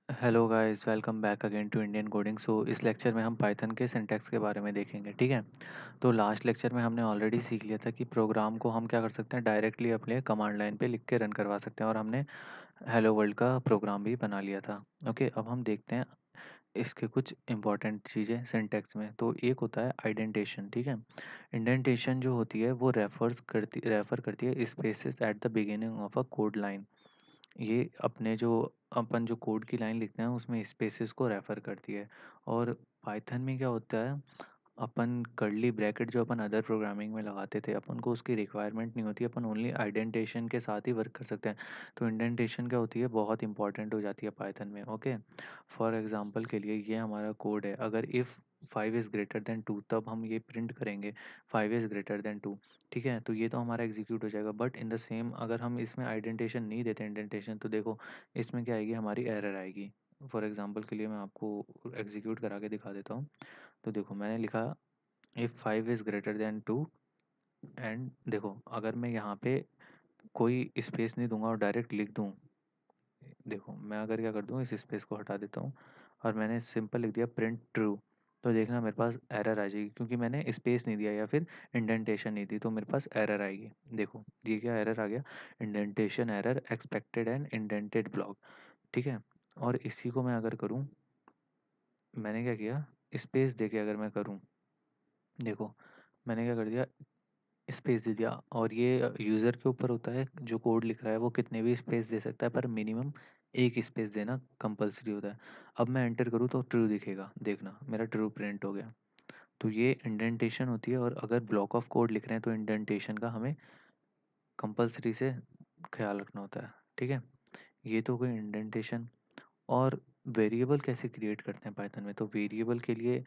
Hello guys, welcome back again to Indian coding. इस lecture में हम पाइथन के सिंटैक्स के बारे में देखेंगे। ठीक है। तो लास्ट लेक्चर में हमने ऑलरेडी सीख लिया था कि प्रोग्राम को हम क्या कर सकते हैं, डायरेक्टली अपने कमांड लाइन पे लिख के रन करवा सकते हैं, और हमने हेलो वर्ल्ड का प्रोग्राम भी बना लिया था। ओके, अब हम देखते हैं इसके कुछ इंपॉर्टेंट चीज़ें सिंटैक्स में। तो एक होता है आइडेंटेशन। ठीक है। इंडेंटेशन जो होती है वो रेफर करती है spaces at the beginning of a code line. ये अपने जो अपन जो कोड की लाइन लिखते हैं उसमें स्पेसेस को रेफर करती है। और पाइथन में क्या होता है, अपन कर्ली ब्रैकेट जो अपन अदर प्रोग्रामिंग में लगाते थे, अपन को उसकी रिक्वायरमेंट नहीं होती, अपन ओनली आइडेंटेशन के साथ ही वर्क कर सकते हैं। तो इंडेंटेशन क्या होती है, बहुत इंपॉर्टेंट हो जाती है पाइथन में। ओके, फॉर एग्जांपल के लिए ये हमारा कोड है, अगर इफ़ 5 इज़ ग्रेटर देन 2 तब हम ये प्रिंट करेंगे 5 इज़ ग्रेटर देन 2। ठीक है, तो ये तो हमारा एग्जीक्यूट हो जाएगा। बट इन द सेम अगर हम इसमें आइडेंटेशन नहीं देते इंडेंटेशन, तो देखो इसमें क्या आएगी, हमारी एरर आएगी। फॉर एग्जांपल के लिए मैं आपको एग्जीक्यूट करा के दिखा देता हूँ। तो देखो मैंने लिखा if 5 is greater than 2, and देखो अगर मैं यहाँ पे कोई स्पेस नहीं दूंगा और डायरेक्ट लिख दूँ, देखो मैं अगर क्या कर दूँ, इस स्पेस को हटा देता हूँ और मैंने सिंपल लिख दिया प्रिंट ट्रू, तो देखना मेरे पास एरर आ जाएगी, क्योंकि मैंने स्पेस नहीं दिया या फिर इंडेंटेशन नहीं दी, तो मेरे पास एरर आएगी। देखो ये क्या एरर आ गया, indentation error expected and indented block. ठीक है। और इसी को मैं अगर करूँ, मैंने क्या किया, स्पेस दे के अगर मैं करूँ, देखो मैंने क्या कर दिया, स्पेस दे दिया। और ये यूज़र के ऊपर होता है, जो कोड लिख रहा है वो कितने भी स्पेस दे सकता है, पर मिनिमम एक स्पेस देना कंपलसरी होता है। अब मैं एंटर करूँ तो ट्रू दिखेगा, देखना मेरा ट्रू प्रिंट हो गया। तो ये इंडेंटेशन होती है, और अगर ब्लॉक ऑफ कोड लिख रहे हैं तो इंडेंटेशन का हमें कंपलसरी से ख्याल रखना होता है। ठीक है। ये तो कोई इंडेंटेशन। और वेरिएबल कैसे क्रिएट करते हैं पाइथन में, तो वेरिएबल के लिए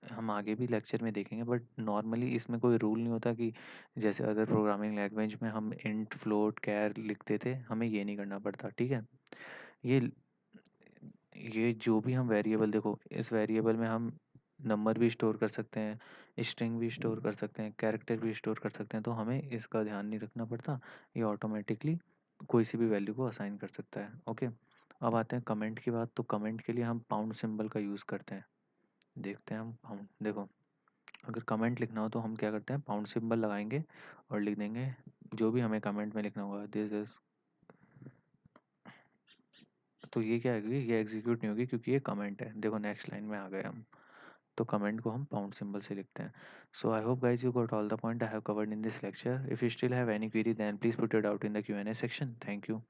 हम आगे भी लेक्चर में देखेंगे, बट नॉर्मली इसमें कोई रूल नहीं होता कि जैसे अदर प्रोग्रामिंग लैंग्वेज में हम इंट फ्लोट कैर लिखते थे, हमें ये नहीं करना पड़ता। ठीक है। ये ये जो भी हम वेरिएबल, देखो इस वेरिएबल में हम नंबर भी स्टोर कर सकते हैं, स्ट्रिंग भी स्टोर कर सकते हैं, कैरेक्टर भी स्टोर कर सकते हैं, तो हमें इसका ध्यान नहीं रखना पड़ता। ये ऑटोमेटिकली कोई सी भी वैल्यू को असाइन कर सकता है। ओके। अब आते हैं कमेंट की बात। तो कमेंट के लिए हम पाउंड सिंबल का यूज़ करते हैं। देखते हैं हम पाउंड, देखो अगर कमेंट लिखना हो तो हम क्या करते हैं, पाउंड सिंबल लगाएंगे और लिख देंगे जो भी हमें कमेंट में लिखना होगा, दिस इज। तो ये क्या होगी, ये एग्जीक्यूट नहीं होगी क्योंकि ये कमेंट है। देखो नेक्स्ट लाइन में आ गए हम। तो कमेंट को हम पाउंड सिंबल से लिखते हैं। So I hope guys you got all the point I have covered in this lecture. If you still have any query then please put it out in the Q&A section. Thank you.